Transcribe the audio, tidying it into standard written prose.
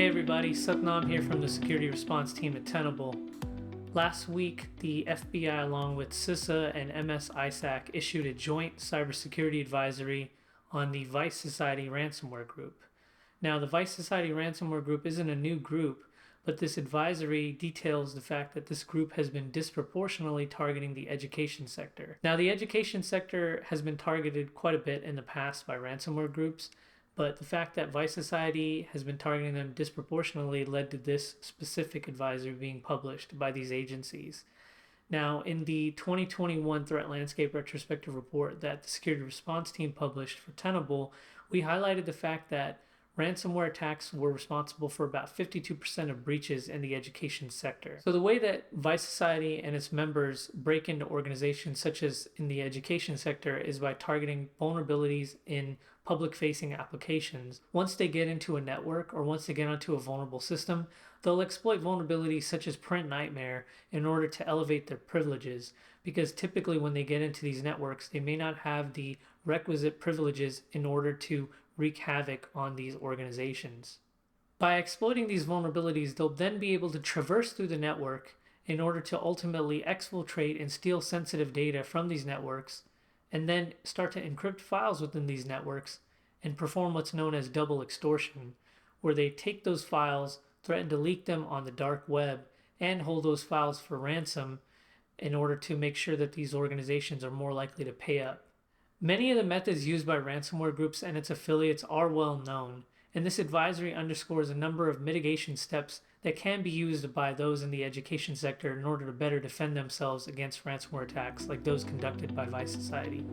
Hey everybody, Satnam here from the security response team at Tenable. Last week, the FBI along with CISA and MS-ISAC issued a joint cybersecurity advisory on the Vice Society ransomware group. Now, the Vice Society ransomware group isn't a new group, but this advisory details the fact that this group has been disproportionately targeting the education sector. Now, the education sector has been targeted quite a bit in the past by ransomware groups, but the fact that Vice Society has been targeting them disproportionately led to this specific advisory being published by these agencies. Now, in the 2021 Threat Landscape Retrospective Report that the Security Response Team published for Tenable, we highlighted the fact that ransomware attacks were responsible for about 52% of breaches in the education sector. So the way that Vice Society and its members break into organizations such as in the education sector is by targeting vulnerabilities in public-facing applications. Once they get into a network or once they get onto a vulnerable system, they'll exploit vulnerabilities such as Print Nightmare in order to elevate their privileges, because typically when they get into these networks, they may not have the requisite privileges in order to wreak havoc on these organizations. By exploiting these vulnerabilities, they'll then be able to traverse through the network in order to ultimately exfiltrate and steal sensitive data from these networks, and then start to encrypt files within these networks and perform what's known as double extortion, where they take those files, threaten to leak them on the dark web, and hold those files for ransom in order to make sure that these organizations are more likely to pay up. Many of the methods used by ransomware groups and its affiliates are well known, and this advisory underscores a number of mitigation steps that can be used by those in the education sector in order to better defend themselves against ransomware attacks like those conducted by Vice Society.